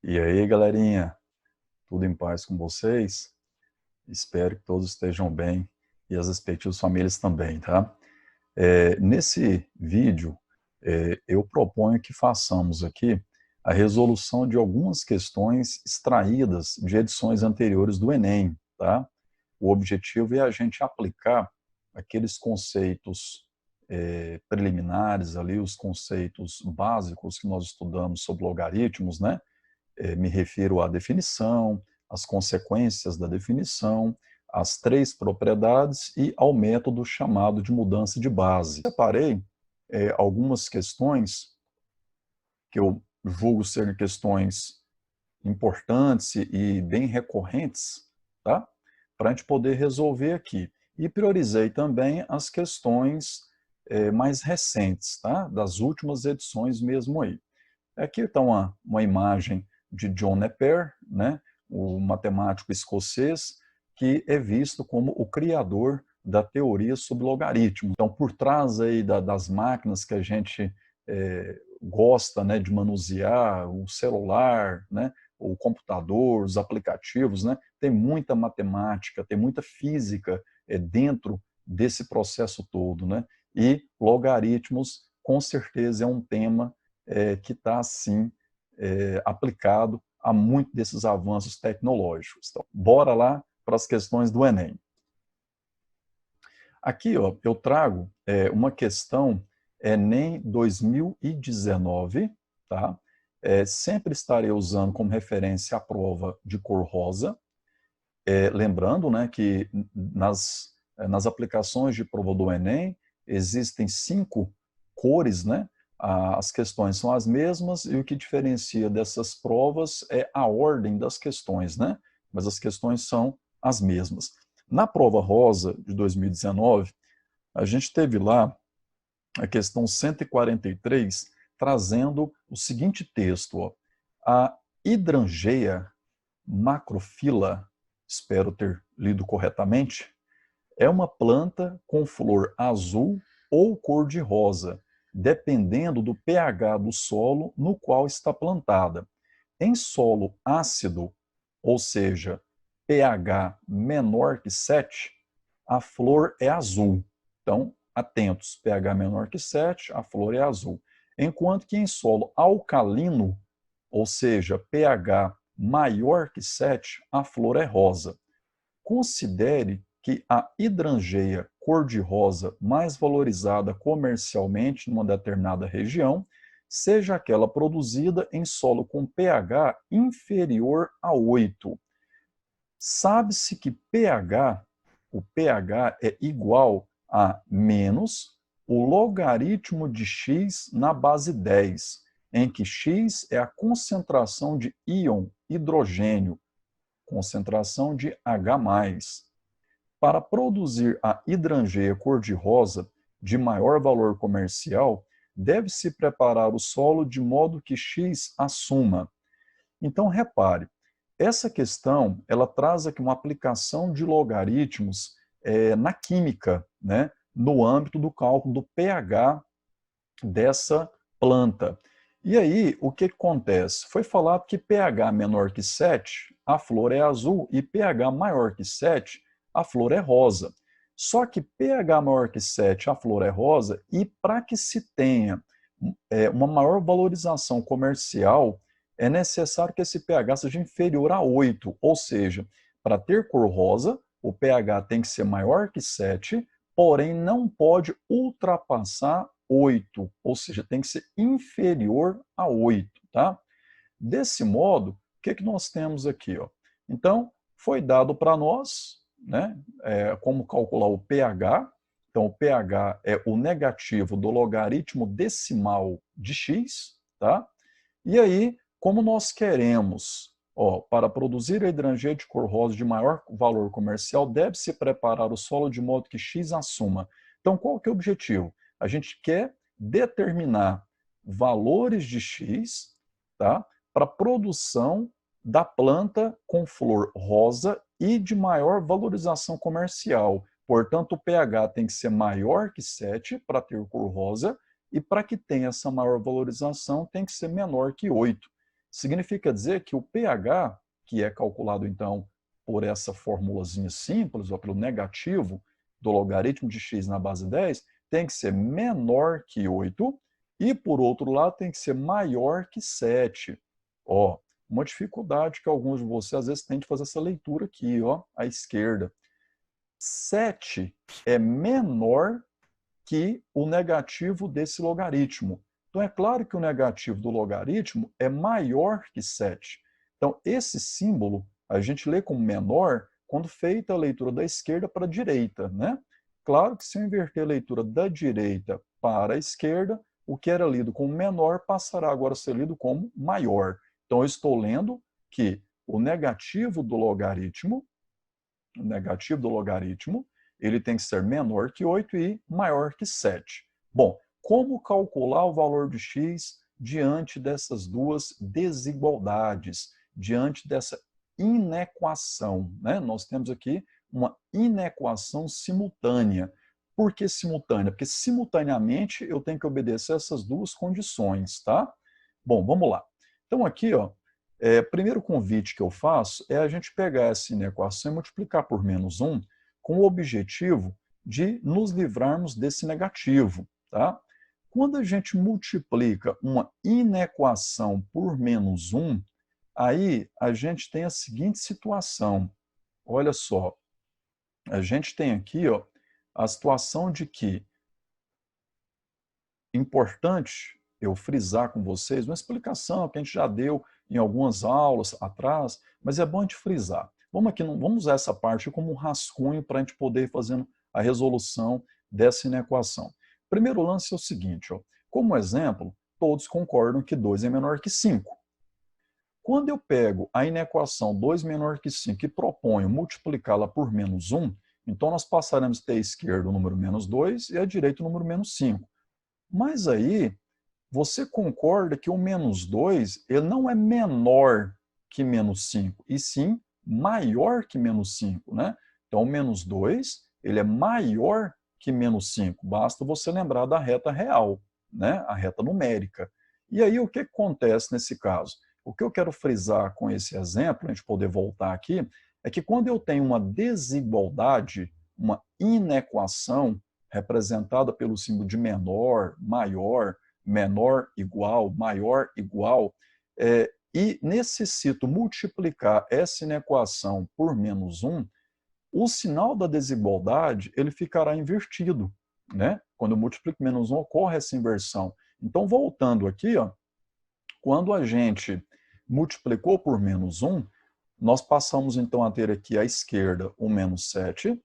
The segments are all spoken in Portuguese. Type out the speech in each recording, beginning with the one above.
E aí, galerinha, tudo em paz com vocês? Espero que todos estejam bem e as respectivas famílias também, tá? Nesse vídeo, eu proponho que façamos aqui a resolução de algumas questões extraídas de edições anteriores do Enem, tá? O objetivo é a gente aplicar aqueles conceitos preliminares ali, os conceitos básicos que nós estudamos sobre logaritmos, né? Me refiro à definição, às consequências da definição, às três propriedades e ao método chamado de mudança de base. Separei algumas questões que eu julgo serem questões importantes e bem recorrentes, tá? Para a gente poder resolver aqui. E priorizei também as questões mais recentes, tá? Das últimas edições mesmo aí. Aqui está uma imagem de John Napier, né, o matemático escocês, que é visto como o criador da teoria sobre logaritmos. Então, por trás aí das máquinas que a gente gosta, né, de manusear, o celular, né, o computador, os aplicativos, né, tem muita matemática, tem muita física dentro desse processo todo, né? E logaritmos, com certeza, é um tema que está, assim, aplicado a muitos desses avanços tecnológicos. Então, bora lá para as questões do Enem. Aqui, ó, eu trago uma questão Enem 2019, tá? Sempre estarei usando como referência a prova de cor rosa, lembrando, né, que nas aplicações de prova do Enem existem 5 cores, né? As questões são as mesmas e o que diferencia dessas provas é a ordem das questões, né? Mas as questões são as mesmas. Na prova rosa de 2019, a gente teve lá a questão 143, trazendo o seguinte texto, ó: a hidrangea macrophylla, espero ter lido corretamente, é uma planta com flor azul ou cor-de-rosa, dependendo do pH do solo no qual está plantada. Em solo ácido, ou seja, pH menor que 7, a flor é azul. Então, atentos, pH menor que 7, a flor é azul. Enquanto que em solo alcalino, ou seja, pH maior que 7, a flor é rosa. Considere que a hidrangea cor-de-rosa mais valorizada comercialmente numa determinada região seja aquela produzida em solo com pH inferior a 8. Sabe-se que o pH é igual a menos o logaritmo de x na base 10, em que x é a concentração de íon hidrogênio, concentração de H+. Para produzir a hidrangea cor-de-rosa de maior valor comercial, deve-se preparar o solo de modo que x assuma. Então, repare, essa questão ela traz aqui uma aplicação de logaritmos na química, né, no âmbito do cálculo do pH dessa planta. E aí, o que acontece? Foi falado que pH menor que 7, a flor é azul, e pH maior que 7, a flor é rosa. Só que pH maior que 7, a flor é rosa, e para que se tenha uma maior valorização comercial, é necessário que esse pH seja inferior a 8, ou seja, para ter cor rosa, o pH tem que ser maior que 7, porém não pode ultrapassar 8, ou seja, tem que ser inferior a 8, tá? Desse modo, o que nós temos aqui, ó? Então, foi dado para nós, né, como calcular o pH. Então, o pH é o negativo do logaritmo decimal de x, tá? E aí, como nós queremos, ó, para produzir a hidrangea de cor rosa de maior valor comercial, deve-se preparar o solo de modo que x assuma. Então, qual que é o objetivo? A gente quer determinar valores de x, tá, para produção da planta com flor rosa e de maior valorização comercial. Portanto, o pH tem que ser maior que 7 para ter cor rosa, e para que tenha essa maior valorização tem que ser menor que 8. significa dizer que o pH, que é calculado então por essa formulazinha simples, ou pelo negativo do logaritmo de x na base 10, tem que ser menor que 8 e, por outro lado, tem que ser maior que 7. Ó, uma dificuldade que alguns de vocês às vezes têm de fazer essa leitura aqui, ó, à esquerda. 7 é menor que o negativo desse logaritmo. Então, é claro que o negativo do logaritmo é maior que 7. Então, esse símbolo a gente lê como menor quando feita a leitura da esquerda para a direita, né? Claro que se eu inverter a leitura da direita para a esquerda, o que era lido como menor passará agora a ser lido como maior. Então, eu estou lendo que o negativo do logaritmo, ele tem que ser menor que 8 e maior que 7. Bom, como calcular o valor de x diante dessas duas desigualdades, diante dessa inequação, né? Nós temos aqui uma inequação simultânea. Por que simultânea? Porque simultaneamente eu tenho que obedecer essas duas condições, tá? Bom, vamos lá. Então aqui, ó, primeiro convite que eu faço é a gente pegar essa inequação e multiplicar por menos 1 com o objetivo de nos livrarmos desse negativo, tá? Quando a gente multiplica uma inequação por menos 1, aí a gente tem a seguinte situação. Olha só, a gente tem aqui, ó, a situação de que, importante eu frisar com vocês, uma explicação que a gente já deu em algumas aulas atrás, mas é bom a gente frisar. Vamos usar essa parte como um rascunho para a gente poder ir fazendo a resolução dessa inequação. Primeiro lance é o seguinte, ó, como exemplo, todos concordam que 2 é menor que 5. Quando eu pego a inequação 2 menor que 5 e proponho multiplicá-la por menos 1, então nós passaremos a ter à esquerda o número menos 2 e à direita o número menos 5. Mas aí, você concorda que o menos 2 ele não é menor que menos 5, e sim maior que menos 5, né? Então, o menos 2 ele é maior que menos 5. Basta você lembrar da reta real, né? A reta numérica. E aí, o que acontece nesse caso? O que eu quero frisar com esse exemplo, a gente poder voltar aqui, é que quando eu tenho uma desigualdade, uma inequação, representada pelo símbolo de menor, maior, menor igual, maior igual, e necessito multiplicar essa inequação por menos 1, o sinal da desigualdade ele ficará invertido, né? Quando eu multiplico menos 1, ocorre essa inversão. Então, voltando aqui, ó, quando a gente multiplicou por menos 1, nós passamos então a ter aqui à esquerda o menos 7,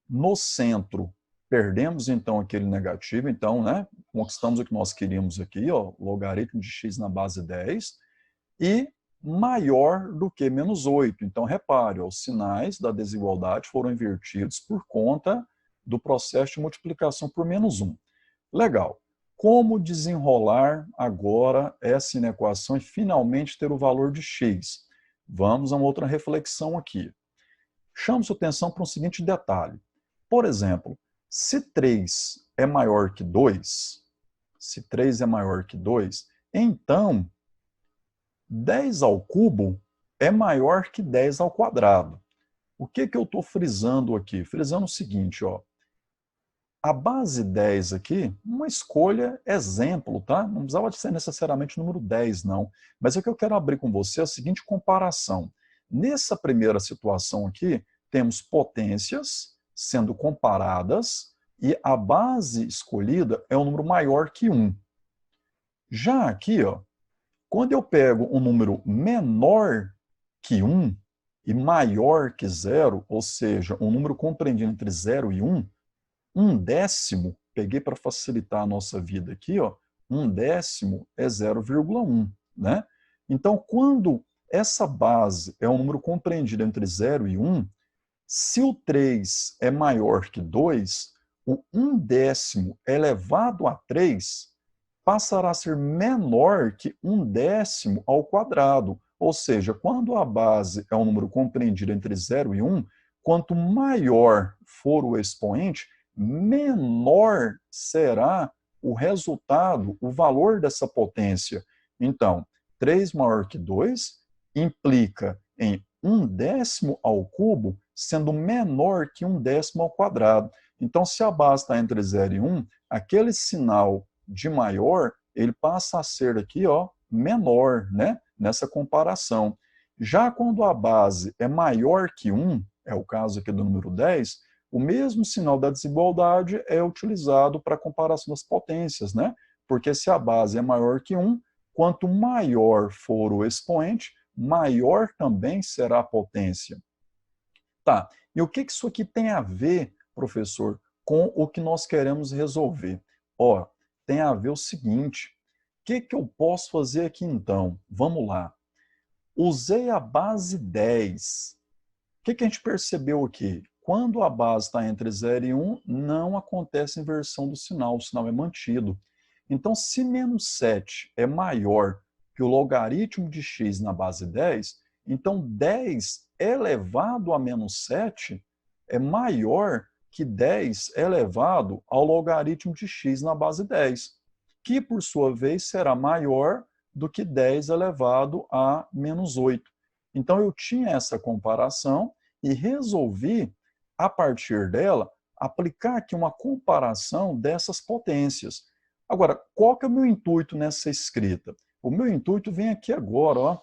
no centro perdemos então aquele negativo, então, né, conquistamos o que nós queríamos aqui, ó, logaritmo de x na base 10, e maior do que menos 8. Então, repare, ó, os sinais da desigualdade foram invertidos por conta do processo de multiplicação por menos 1. Legal. Como desenrolar agora essa inequação e finalmente ter o valor de x? Vamos a uma outra reflexão aqui. Chamo sua atenção para um seguinte detalhe. Por exemplo, se 3 é maior que 2, então 10 ao cubo é maior que 10 ao quadrado. O que eu estou frisando aqui? Frisando o seguinte, ó. A base 10 aqui, uma escolha exemplo, tá? Não precisava de ser necessariamente o número 10, não. Mas o que eu quero abrir com você é a seguinte comparação. Nessa primeira situação aqui, temos potências sendo comparadas e a base escolhida é um número maior que 1. Já aqui, ó, quando eu pego um número menor que 1 e maior que 0, ou seja, um número compreendido entre 0 e 1, 1/10, peguei para facilitar a nossa vida aqui, ó, 1/10 é 0,1, né? Então, quando essa base é um número compreendido entre 0 e 1, se o 3 é maior que 2, o 1/10 elevado a 3 passará a ser menor que 1/10 ao quadrado. Ou seja, quando a base é um número compreendido entre 0 e 1, quanto maior for o expoente, menor será o resultado, o valor dessa potência. Então, 3 maior que 2 implica em 1/10 ao cubo sendo menor que 1/10 ao quadrado. Então, se a base está entre 0 e 1, aquele sinal de maior, ele passa a ser aqui, ó, menor, né? Nessa comparação. Já quando a base é maior que 1, é o caso aqui do número 10, o mesmo sinal da desigualdade é utilizado para a comparação das potências, né? Porque se a base é maior que 1, quanto maior for o expoente, maior também será a potência. Tá, e o que isso aqui tem a ver, professor, com o que nós queremos resolver? Ó, tem a ver o seguinte, o que eu posso fazer aqui então? Vamos lá. Usei a base 10. O que a gente percebeu aqui? Quando a base está entre 0 e 1, não acontece inversão do sinal, o sinal é mantido. Então, se menos 7 é maior que o logaritmo de x na base 10, então 10 elevado a menos 7 é maior que 10 elevado ao logaritmo de x na base 10, que por sua vez será maior do que 10 elevado a menos 8. Então eu tinha essa comparação e resolvi, a partir dela, aplicar aqui uma comparação dessas potências. Agora, qual que é o meu intuito nessa escrita? O meu intuito vem aqui agora, ó.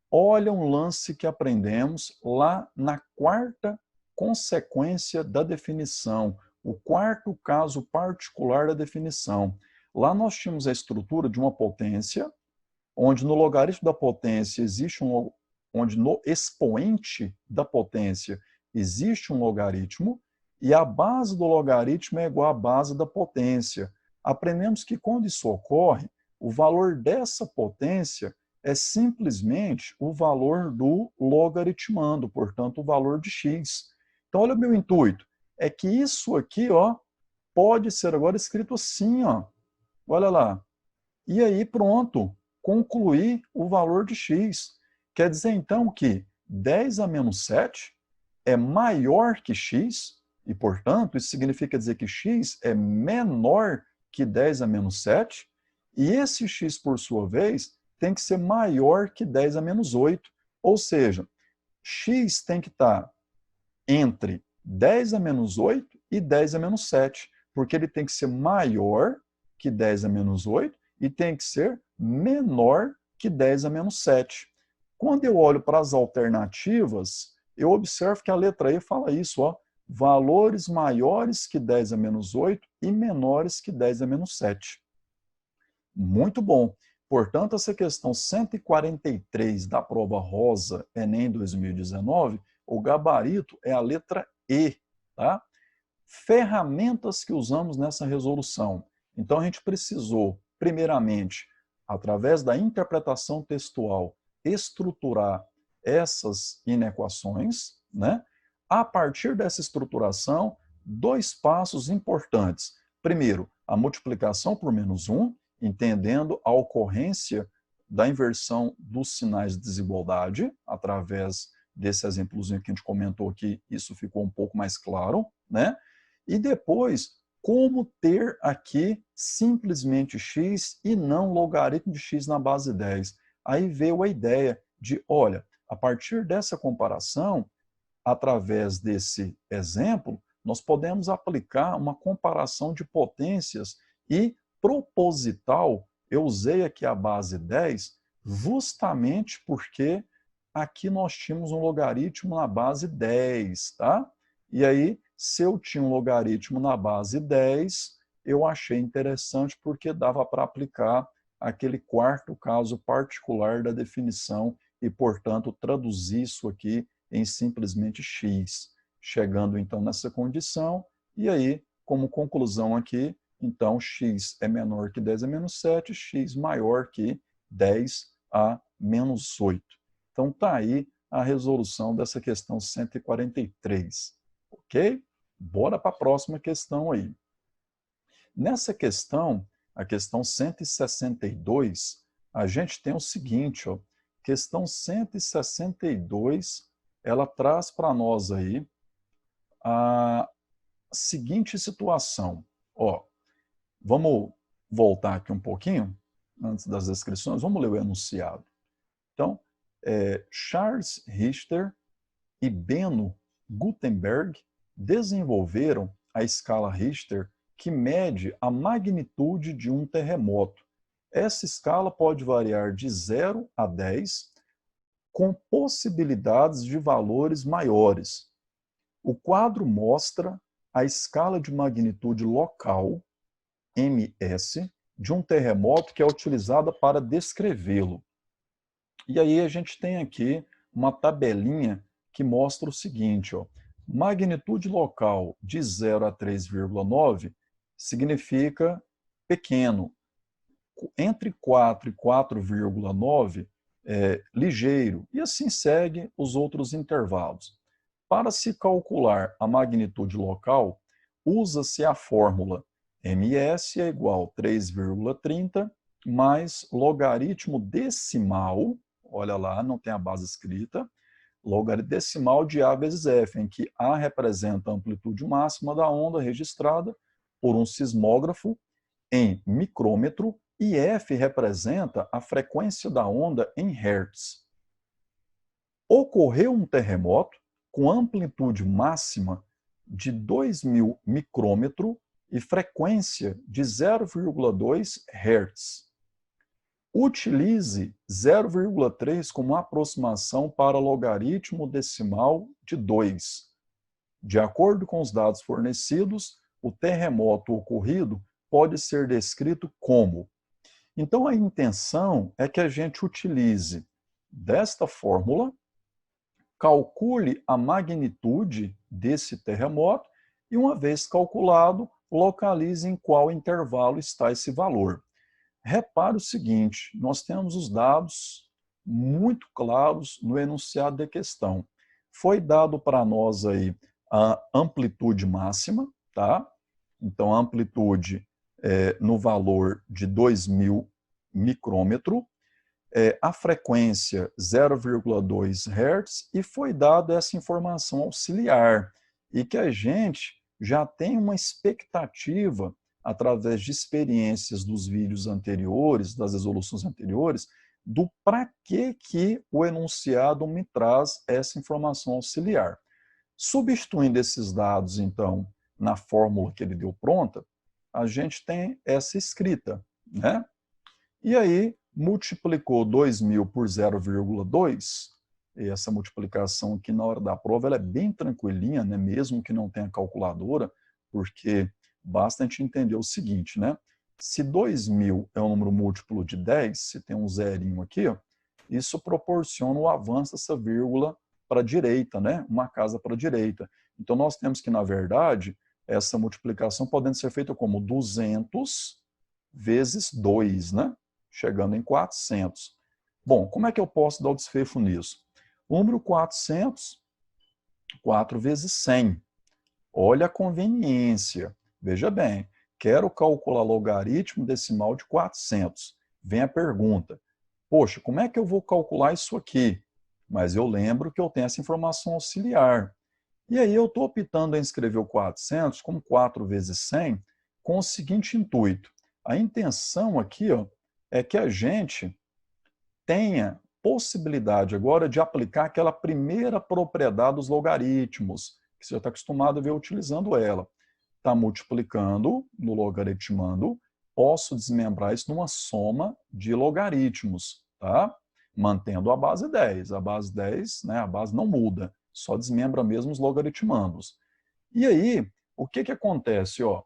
Olha um lance que aprendemos lá na quarta consequência da definição, o quarto caso particular da definição. Lá nós tínhamos a estrutura de uma potência, onde no logaritmo da potência existe onde no expoente da potência existe um logaritmo, e a base do logaritmo é igual à base da potência. Aprendemos que quando isso ocorre, o valor dessa potência é simplesmente o valor do logaritmando, portanto, o valor de x. Então, olha o meu intuito, é que isso aqui, ó, pode ser agora escrito assim, ó. Olha lá. E aí, pronto, concluir o valor de x. Quer dizer, então, que 10 a menos 7 é maior que x, e, portanto, isso significa dizer que x é menor que 10 a menos 7, e esse x, por sua vez, tem que ser maior que 10 a menos 8. Ou seja, x tem que estar entre 10 a menos 8 e 10 a menos 7, porque ele tem que ser maior que 10 a menos 8 e tem que ser menor que 10 a menos 7. Quando eu olho para as alternativas, eu observo que a letra E fala isso, ó, valores maiores que 10 a menos 8 e menores que 10 a menos 7. Muito bom. Portanto, essa questão 143 da prova Rosa Enem 2019, o gabarito é a letra E, tá? Ferramentas que usamos nessa resolução. Então, a gente precisou, primeiramente, através da interpretação textual, estruturar essas inequações, né? A partir dessa estruturação, 2 passos importantes. Primeiro, a multiplicação por menos 1, entendendo a ocorrência da inversão dos sinais de desigualdade, através desse exemplozinho que a gente comentou aqui, isso ficou um pouco mais claro, né? E depois, como ter aqui simplesmente x e não logaritmo de x na base 10. Aí veio a ideia de, olha, a partir dessa comparação, através desse exemplo, nós podemos aplicar uma comparação de potências e proposital, eu usei aqui a base 10 justamente porque aqui nós tínhamos um logaritmo na base 10, tá? E aí, se eu tinha um logaritmo na base 10, eu achei interessante porque dava para aplicar aquele quarto caso particular da definição e, portanto, traduzir isso aqui em simplesmente x, chegando então nessa condição, e aí, como conclusão aqui, então x é menor que 10 a menos 7, x maior que 10 a menos 8. Então está aí a resolução dessa questão 143, ok? Bora para a próxima questão aí. Nessa questão, a questão 162, a gente tem o seguinte, ó, questão 162, ela traz para nós aí a seguinte situação. Ó, vamos voltar aqui um pouquinho antes das descrições, vamos ler o enunciado. Então, Charles Richter e Benno Gutenberg desenvolveram a escala Richter, que mede a magnitude de um terremoto. Essa escala pode variar de 0 a 10, com possibilidades de valores maiores. O quadro mostra a escala de magnitude local, MS, de um terremoto que é utilizada para descrevê-lo. E aí a gente tem aqui uma tabelinha que mostra o seguinte, ó, magnitude local de 0 a 3,9 significa pequeno. Entre 4 e 4,9 ligeiro, e assim segue os outros intervalos. Para se calcular a magnitude local, usa-se a fórmula ms é igual a 3,30 mais logaritmo decimal, olha lá, não tem a base escrita, logaritmo decimal de A vezes F, em que A representa a amplitude máxima da onda registrada por um sismógrafo em micrômetro e F representa a frequência da onda em Hertz. Ocorreu um terremoto com amplitude máxima de 2.000 micrômetro e frequência de 0,2 Hz. Utilize 0,3 como aproximação para logaritmo decimal de 2. De acordo com os dados fornecidos, o terremoto ocorrido pode ser descrito como. Então, a intenção é que a gente utilize desta fórmula, calcule a magnitude desse terremoto e, uma vez calculado, localize em qual intervalo está esse valor. Repare o seguinte, nós temos os dados muito claros no enunciado da questão. Foi dado para nós aí a amplitude máxima, tá? Então, a amplitude no valor de 2.000 micrômetro, a frequência 0,2 Hz, e foi dada essa informação auxiliar, e que a gente já tem uma expectativa, através de experiências dos vídeos anteriores, das resoluções anteriores, do para que o enunciado me traz essa informação auxiliar. Substituindo esses dados, então, na fórmula que ele deu pronta, a gente tem essa escrita, né? E aí, multiplicou 2.000 por 0,2, e essa multiplicação aqui na hora da prova ela é bem tranquilinha, né? Mesmo que não tenha calculadora, porque basta a gente entender o seguinte, né? Se 2.000 é um número múltiplo de 10, se tem um zerinho aqui, ó, isso proporciona o avanço dessa vírgula para a direita, né? Uma casa para a direita. Então, nós temos que, na verdade, essa multiplicação podendo ser feita como 200 vezes 2, né? Chegando em 400. Bom, como é que eu posso dar o desfecho nisso? O número 400, 4 vezes 100. Olha a conveniência. Veja bem, quero calcular logaritmo decimal de 400. Vem a pergunta, poxa, como é que eu vou calcular isso aqui? Mas eu lembro que eu tenho essa informação auxiliar. E aí eu estou optando em escrever o 400 como 4 vezes 100, com o seguinte intuito. A intenção aqui, ó, é que a gente tenha possibilidade agora de aplicar aquela primeira propriedade dos logaritmos, que você já está acostumado a ver utilizando ela. Está multiplicando no logaritmando, posso desmembrar isso numa soma de logaritmos, tá? Mantendo a base 10. A base 10, né, a base não muda, só desmembra mesmo os logaritmandos. E aí, o que que acontece, ó?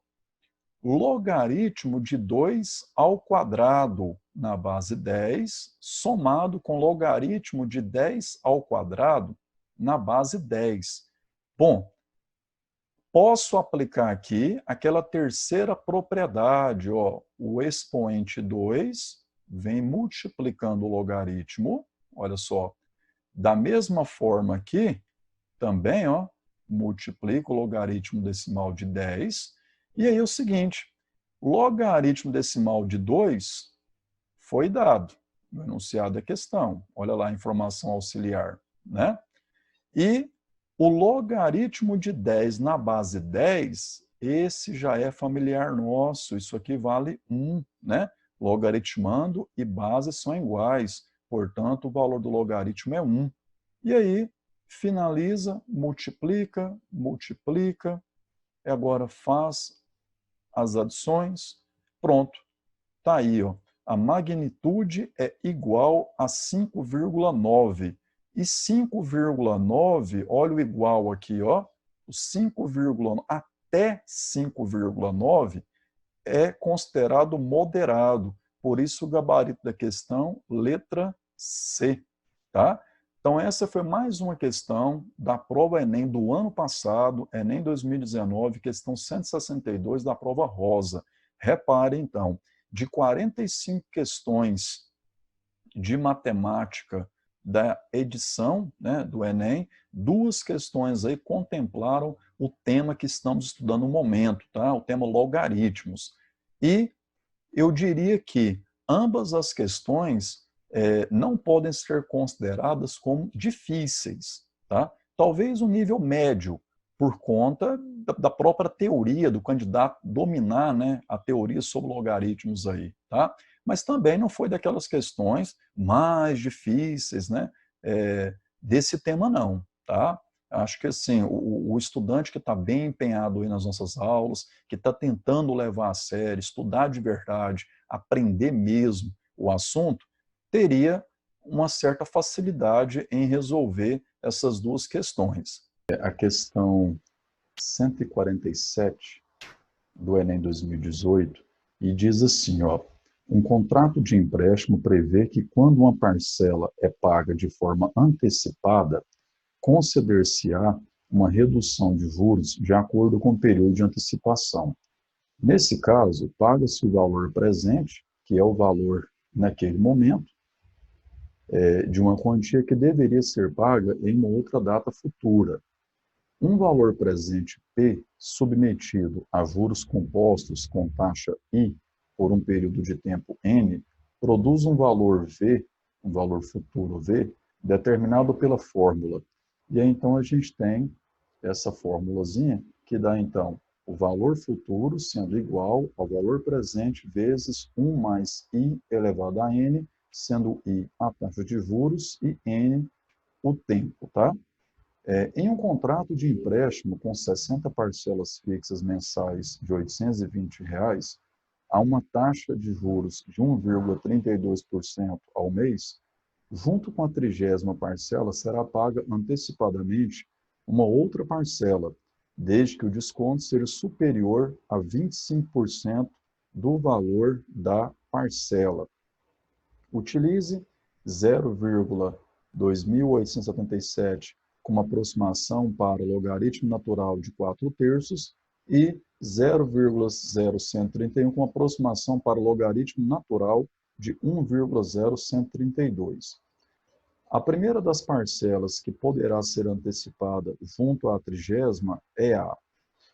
Logaritmo de 2 ao quadrado na base 10, somado com logaritmo de 10 ao quadrado na base 10. Bom, posso aplicar aqui aquela terceira propriedade, ó, o expoente 2 vem multiplicando o logaritmo, olha só, da mesma forma aqui, também, ó, multiplico o logaritmo decimal de 10, e aí é o seguinte, logaritmo decimal de 2 foi dado no enunciado da questão. Olha lá a informação auxiliar, né? E o logaritmo de 10 na base 10, esse já é familiar nosso, isso aqui vale 1, né? logaritmando e base são iguais, portanto, o valor do logaritmo é 1. E aí, finaliza, multiplica, multiplica, e agora faz as adições, pronto. Está aí, ó. A magnitude é igual a 5,9. E 5,9, olha o igual aqui, ó. O 5,9 até 5,9 é considerado moderado. Por isso o gabarito da questão, letra C, tá? Então essa foi mais uma questão da prova Enem do ano passado, Enem 2019, questão 162 da prova rosa. Repare então, de 45 questões de matemática da edição, né, do Enem, 2 questões aí contemplaram o tema que estamos estudando no momento, tá? O tema logaritmos. E eu diria que ambas as questões não podem ser consideradas como difíceis, tá? Talvez um nível médio, por conta da própria teoria do candidato dominar, né, a teoria sobre logaritmos aí, tá? Mas também não foi daquelas questões mais difíceis, né, desse tema não, tá? Acho que assim, o estudante que está bem empenhado aí nas nossas aulas, que está tentando levar a sério, estudar de verdade, aprender mesmo o assunto, teria uma certa facilidade em resolver essas 2 questões. A questão 147 do Enem 2018, e diz assim, ó, um contrato de empréstimo prevê que quando uma parcela é paga de forma antecipada, conceder-se-á uma redução de juros de acordo com o período de antecipação. Nesse caso, paga-se o valor presente, que é o valor naquele momento, de uma quantia que deveria ser paga em uma outra data futura. Um valor presente P submetido a juros compostos com taxa I por um período de tempo N produz um valor V, um valor futuro V, determinado pela fórmula. E aí então a gente tem essa formulazinha que dá então o valor futuro sendo igual ao valor presente vezes 1 mais I elevado a N, sendo I a taxa de juros e N o tempo, tá? Em um contrato de empréstimo com 60 parcelas fixas mensais de R$ 820, a uma taxa de juros de 1,32% ao mês, junto com a 30ª parcela será paga antecipadamente uma outra parcela, desde que o desconto seja superior a 25% do valor da parcela. Utilize 0,2877 como aproximação para o logaritmo natural de 4/3 e 0,0131 como aproximação para o logaritmo natural de 1,0132. A primeira das parcelas que poderá ser antecipada junto à 30ª é a...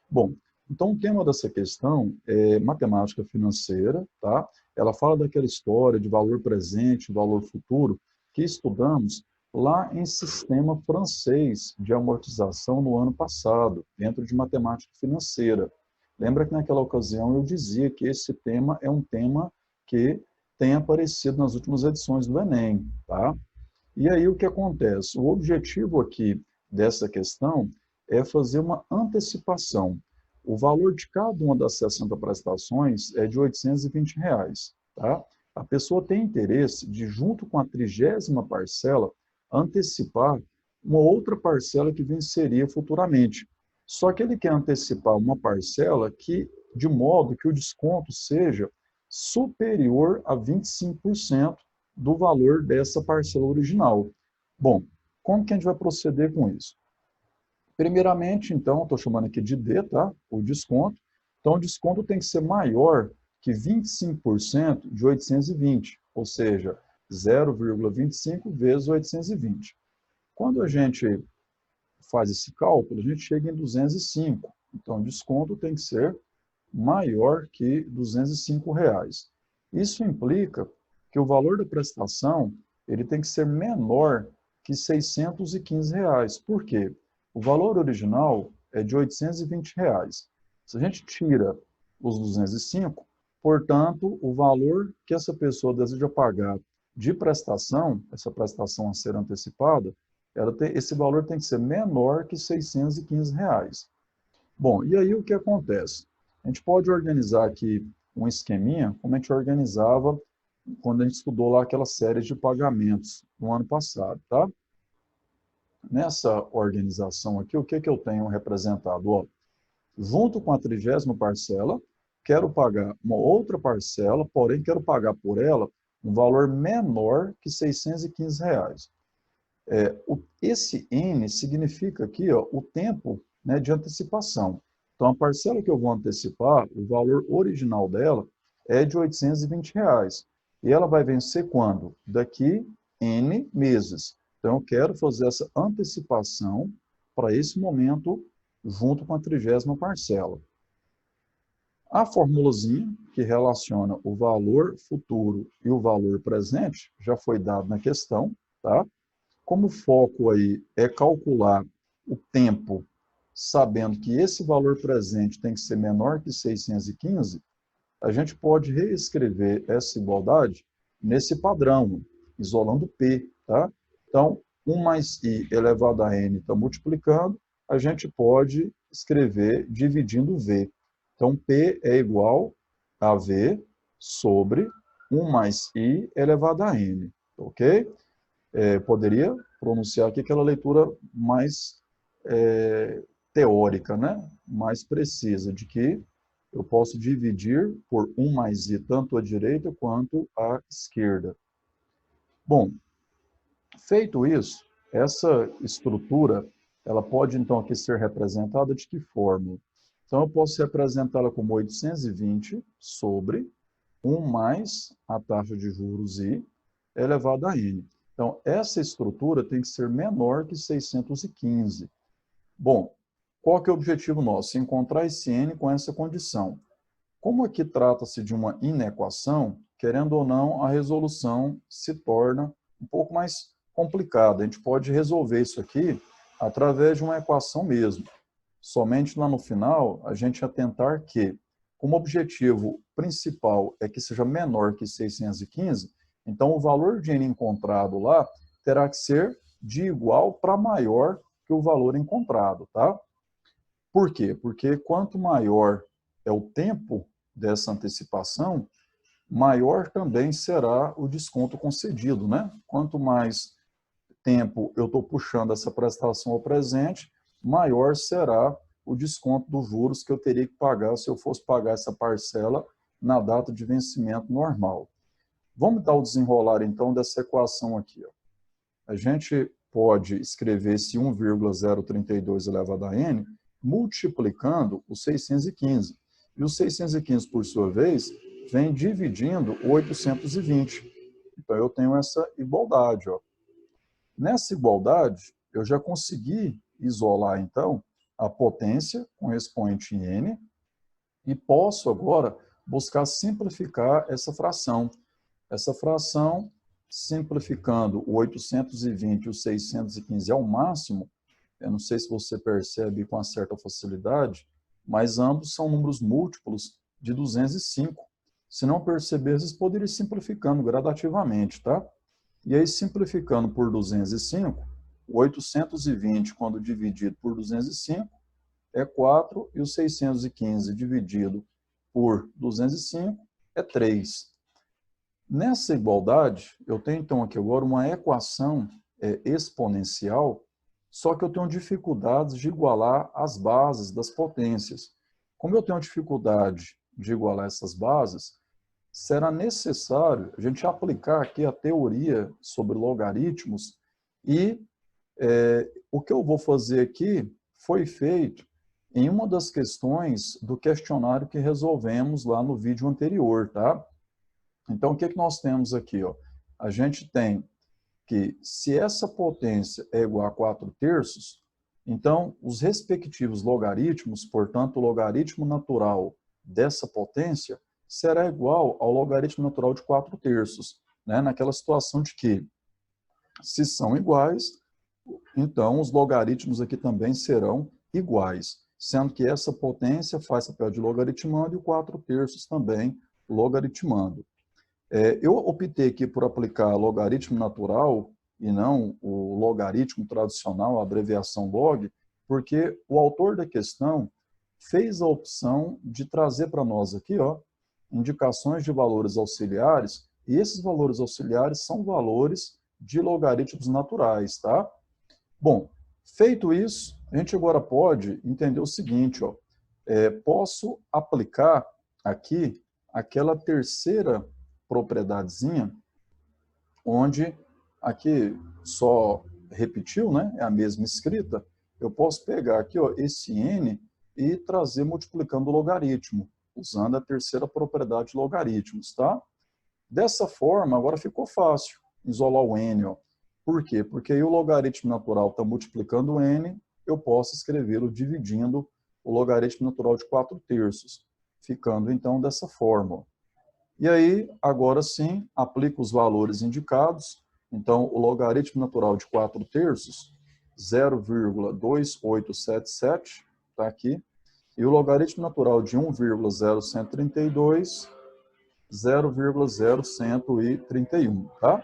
Bom, então o tema dessa questão é matemática financeira, tá? Ela fala daquela história de valor presente, valor futuro, que estudamos lá em sistema francês de amortização no ano passado, dentro de matemática financeira. Lembra que naquela ocasião eu dizia que esse tema é um tema que tem aparecido nas últimas edições do Enem, tá? E aí o que acontece? O objetivo aqui dessa questão é fazer uma antecipação. O valor de cada uma das 60 prestações é de R$ 820, tá? A pessoa tem interesse de, junto com a 30ª parcela, antecipar uma outra parcela que venceria futuramente. Só que ele quer antecipar uma parcela que, de modo que o desconto seja superior a 25% do valor dessa parcela original. Bom, como que a gente vai proceder com isso? Primeiramente, então, estou chamando aqui de D, tá? O desconto. Então, o desconto tem que ser maior que 25% de 820, ou seja, 0,25 vezes 820. Quando a gente faz esse cálculo, a gente chega em 205. Então, o desconto tem que ser maior que R$ 205. Isso implica que o valor da prestação ele tem que ser menor que R$ 615. Por quê? O valor original é de R$ 820. Se a gente tira os 205, Portanto, o valor que essa pessoa deseja pagar de prestação, essa prestação a ser antecipada, esse valor tem que ser menor que R$ 615. Bom, e aí o que acontece? A gente pode organizar aqui um esqueminha, como a gente organizava quando a gente estudou lá aquela série de pagamentos no ano passado, tá? Nessa organização aqui, o que eu tenho representado? Ó, junto com a 30ª parcela, quero pagar uma outra parcela, porém quero pagar por ela um valor menor que R$ 615. Esse N significa aqui ó, o tempo, né, de antecipação. Então, a parcela que eu vou antecipar, o valor original dela é de R$ 820. E ela vai vencer quando? Daqui N meses. Então, eu quero fazer essa antecipação para esse momento junto com a 30ª parcela. A formulazinha que relaciona o valor futuro e o valor presente já foi dado na questão, tá? Como o foco aí é calcular o tempo, sabendo que esse valor presente tem que ser menor que 615, a gente pode reescrever essa igualdade nesse padrão, isolando P, tá? Então, 1 mais I elevado a N está multiplicando, a gente pode escrever dividindo V. Então, P é igual a V sobre 1 mais I elevado a N, ok? Poderia pronunciar aqui aquela leitura mais teórica, né? Mais precisa, de que eu posso dividir por 1 mais I tanto à direita quanto à esquerda. Bom, feito isso, essa estrutura, ela pode então aqui ser representada de que forma? Então eu posso representá-la como 820 sobre 1 mais a taxa de juros I elevado a N. Então, essa estrutura tem que ser menor que 615. Bom, qual que é o objetivo nosso? Encontrar esse N com essa condição. Como aqui trata-se de uma inequação, querendo ou não, a resolução se torna um pouco mais complicada. A gente pode resolver isso aqui através de uma equação mesmo. Somente lá no final, a gente atentar que, como objetivo principal é que seja menor que 615, então o valor de N encontrado lá terá que ser de igual para maior que o valor encontrado, tá? Por quê? Porque quanto maior é o tempo dessa antecipação, maior também será o desconto concedido, né? Quanto mais tempo eu estou puxando essa prestação ao presente, maior será o desconto dos juros que eu teria que pagar se eu fosse pagar essa parcela na data de vencimento normal. Vamos dar o desenrolar, então, dessa equação aqui. Ó. A gente pode escrever esse 1,032 elevado a n multiplicando o 615. E o 615, por sua vez, vem dividindo o 820. Então, eu tenho essa igualdade. Ó. Nessa igualdade, eu já consegui isolar, então, a potência com expoente em n e posso agora buscar simplificar essa fração. Essa fração, simplificando o 820 e o 615 ao máximo, eu não sei se você percebe com uma certa facilidade, mas ambos são números múltiplos de 205. Se não perceber, vocês poderiam ir simplificando gradativamente, tá? E aí, simplificando por 205, o 820, quando dividido por 205, é 4, e o 615 dividido por 205 é 3. Nessa igualdade, eu tenho então aqui agora uma equação exponencial, só que eu tenho dificuldades de igualar as bases das potências. Como eu tenho dificuldade de igualar essas bases, será necessário a gente aplicar aqui a teoria sobre logaritmos e o que eu vou fazer aqui foi feito em uma das questões do questionário que resolvemos lá no vídeo anterior, tá? Então, o que nós temos aqui? Ó? A gente tem que, se essa potência é igual a 4/3, então, os respectivos logaritmos, portanto, o logaritmo natural dessa potência será igual ao logaritmo natural de 4/3, né? Naquela situação de que, se são iguais, então os logaritmos aqui também serão iguais, sendo que essa potência faz papel de logaritmando e o 4/3 também logaritmando. Eu optei aqui por aplicar logaritmo natural e não o logaritmo tradicional, a abreviação log, porque o autor da questão fez a opção de trazer para nós aqui, ó, indicações de valores auxiliares, e esses valores auxiliares são valores de logaritmos naturais, tá? Bom, feito isso, a gente agora pode entender o seguinte, ó, posso aplicar aqui aquela terceira propriedadezinha, onde aqui só repetiu, né? É a mesma escrita. Eu posso pegar aqui, ó, esse n e trazer multiplicando o logaritmo, usando a terceira propriedade de logaritmos, tá? Dessa forma, agora ficou fácil isolar o n, ó. Por quê? Porque aí o logaritmo natural está multiplicando o n, eu posso escrevê-lo dividindo o logaritmo natural de 4/3, ficando então dessa forma, ó. E aí, agora sim, aplico os valores indicados. Então, o logaritmo natural de 4/3, 0,2877, está aqui. E o logaritmo natural de 1,0132, 0,0131, tá?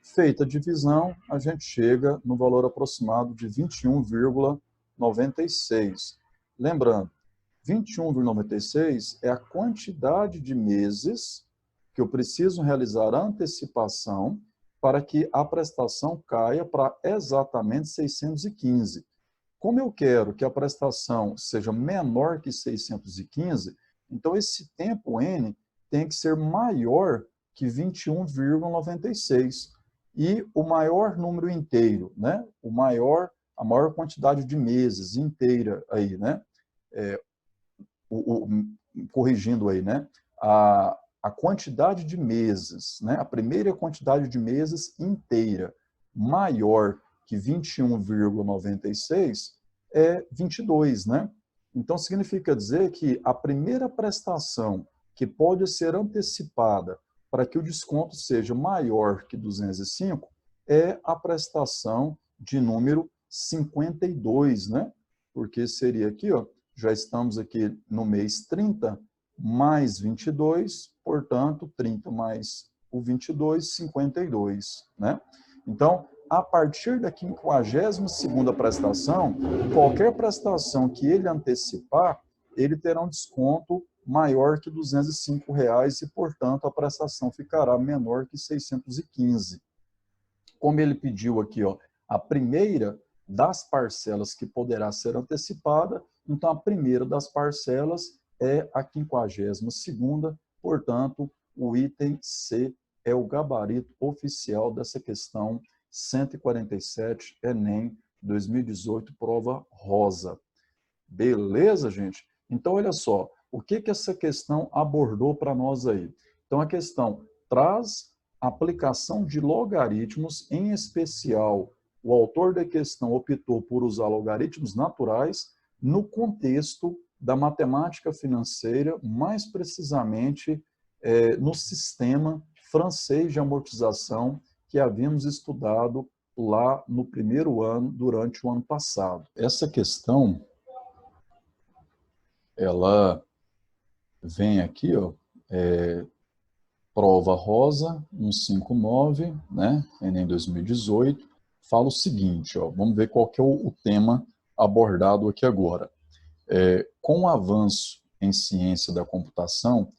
Feita a divisão, a gente chega no valor aproximado de 21,96. Lembrando, 21,96 é a quantidade de meses que eu preciso realizar a antecipação para que a prestação caia para exatamente 615. Como eu quero que a prestação seja menor que 615, então esse tempo N tem que ser maior que 21,96. E o maior número inteiro, né? A maior quantidade de meses inteira aí, né? Corrigindo aí, né? A quantidade de meses, né? A primeira quantidade de meses inteira maior que 21,96 é 22, né? Então, significa dizer que a primeira prestação que pode ser antecipada para que o desconto seja maior que 205 é a prestação de número 52, né? Porque seria aqui, ó, já estamos aqui no mês 30, mais 22, portanto, 30 mais o 22, 52, né? Então, a partir da 52ª prestação, qualquer prestação que ele antecipar, ele terá um desconto maior que R$ 205 e, portanto, a prestação ficará menor que 615. Como ele pediu aqui, ó, a primeira das parcelas que poderá ser antecipada, então a primeira das parcelas é a 52ª, portanto, o item C é o gabarito oficial dessa questão 147, Enem 2018, prova rosa. Beleza, gente? Então, olha só, o que essa questão abordou para nós aí? Então, a questão traz aplicação de logaritmos, em especial, o autor da questão optou por usar logaritmos naturais no contexto da matemática financeira, mais precisamente no sistema francês de amortização que havíamos estudado lá no primeiro ano, durante o ano passado. Essa questão, ela vem aqui, ó, prova rosa, 159, né, Enem 2018, fala o seguinte, ó, vamos ver qual que é o tema abordado aqui agora. Com o avanço em ciência da computação,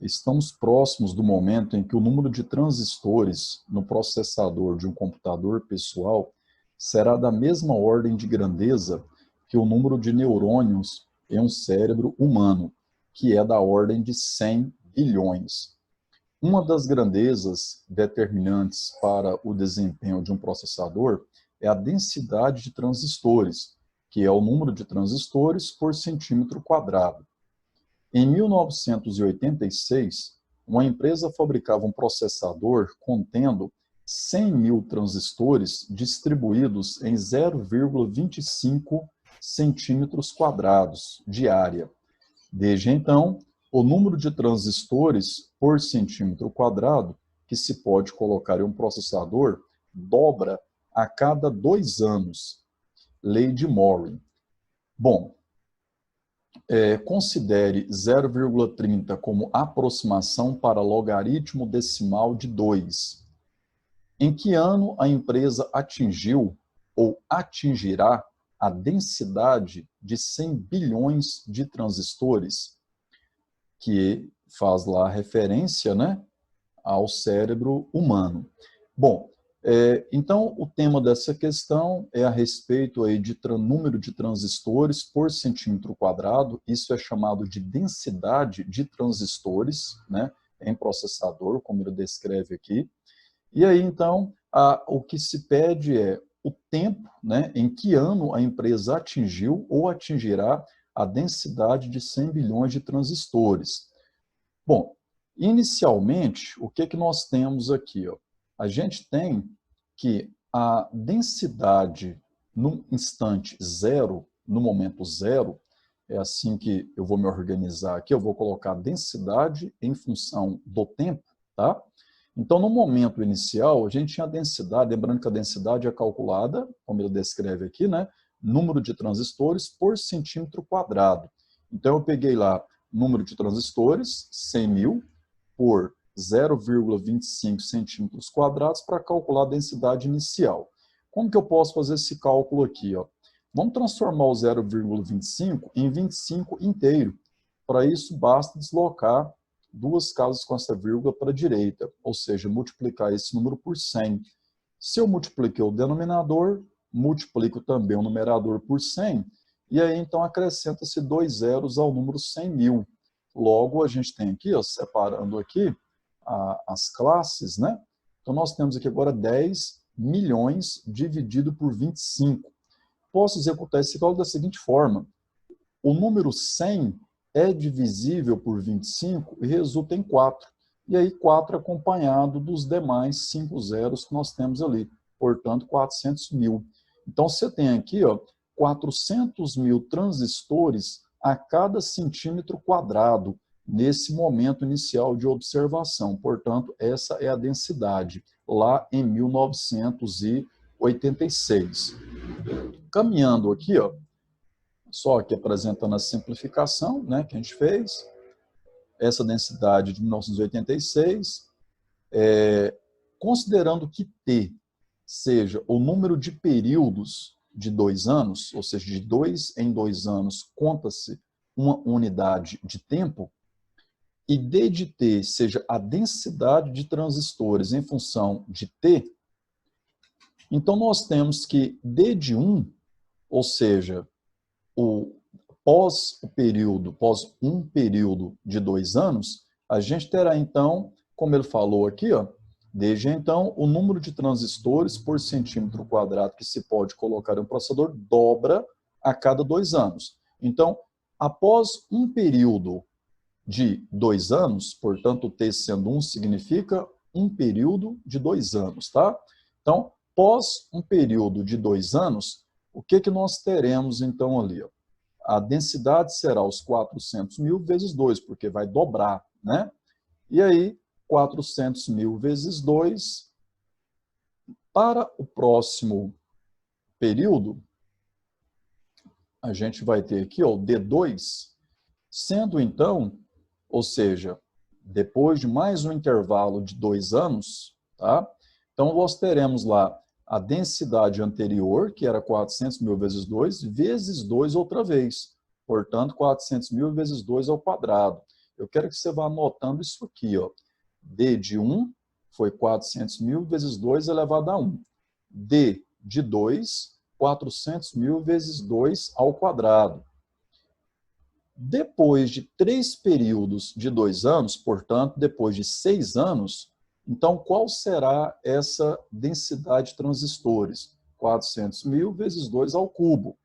estamos próximos do momento em que o número de transistores no processador de um computador pessoal será da mesma ordem de grandeza que o número de neurônios em um cérebro humano, que é da ordem de 100 bilhões. Uma das grandezas determinantes para o desempenho de um processador é a densidade de transistores, que é o número de transistores por centímetro quadrado. Em 1986, uma empresa fabricava um processador contendo 100 mil transistores distribuídos em 0,25 centímetros quadrados de área. Desde então, o número de transistores por centímetro quadrado que se pode colocar em um processador dobra a cada 2 anos. Lei de Moore. Bom, Considere 0,30 como aproximação para logaritmo decimal de 2. Em que ano a empresa atingiu ou atingirá a densidade de 100 bilhões de transistores? Que faz lá referência, né, ao cérebro humano. Bom, então o tema dessa questão é a respeito aí de número de transistores por centímetro quadrado. Isso é chamado de densidade de transistores, né, em processador, como ele descreve aqui. E aí, então, o que se pede é o tempo, né, em que ano a empresa atingiu ou atingirá a densidade de 100 bilhões de transistores. Bom, inicialmente, o que nós temos aqui? Ó? A gente tem que a densidade no instante zero, no momento zero, é assim que eu vou me organizar aqui, eu vou colocar densidade em função do tempo, tá? Então, no momento inicial, a gente tinha a densidade, lembrando que a densidade é calculada, como ele descreve aqui, né? Número de transistores por centímetro quadrado. Então, eu peguei lá número de transistores, 100 mil, por 0,25 centímetros quadrados para calcular a densidade inicial. Como que eu posso fazer esse cálculo aqui? Ó? Vamos transformar o 0,25 em 25 inteiro. Para isso, basta deslocar duas casas com essa vírgula para a direita, ou seja, multiplicar esse número por 100. Se eu multipliquei o denominador, multiplico também o numerador por 100, e aí então acrescenta-se 2 zeros ao número 100 mil. Logo, a gente tem aqui, ó, separando aqui as classes, né? Então nós temos aqui agora 10 milhões dividido por 25. Posso executar esse cálculo da seguinte forma. O número 100 é divisível por 25 e resulta em 4. E aí 4 acompanhado dos demais 5 zeros que nós temos ali. Portanto, 400 mil. Então você tem aqui, ó, 400 mil transistores a cada centímetro quadrado nesse momento inicial de observação. Portanto, essa é a densidade lá em 1986. Caminhando aqui, ó, só aqui apresentando a simplificação, né, que a gente fez, essa densidade de 1986, considerando que T seja o número de períodos de 2 anos, ou seja, de 2 em 2 anos conta-se uma unidade de tempo, e D de T seja a densidade de transistores em função de T, então nós temos que D de 1, ou seja, pós um período de 2 anos, a gente terá então, como ele falou aqui, ó, desde então, o número de transistores por centímetro quadrado que se pode colocar em um processador dobra a cada 2 anos. Então, após um período de 2 anos, portanto, o T sendo 1 significa um período de 2 anos, tá? Então, pós um período de 2 anos, o que nós teremos então ali? Ó? A densidade será os 400 mil vezes 2, porque vai dobrar, né? E aí, 400 mil vezes 2, para o próximo período, a gente vai ter aqui ó, o D2, sendo então, ou seja, depois de mais um intervalo de 2 anos, tá? Então, nós teremos lá a densidade anterior, que era 400 mil vezes 2, vezes 2 outra vez. Portanto, 400 mil vezes 2 ao quadrado. Eu quero que você vá anotando isso aqui, ó. D de 1 foi 400 mil vezes 2 elevado a 1. D de 2, 400 mil vezes 2 ao quadrado. Depois de 3 períodos de 2 anos, portanto, depois de 6 anos, então qual será essa densidade de transistores? 400 mil vezes 2 ao cubo.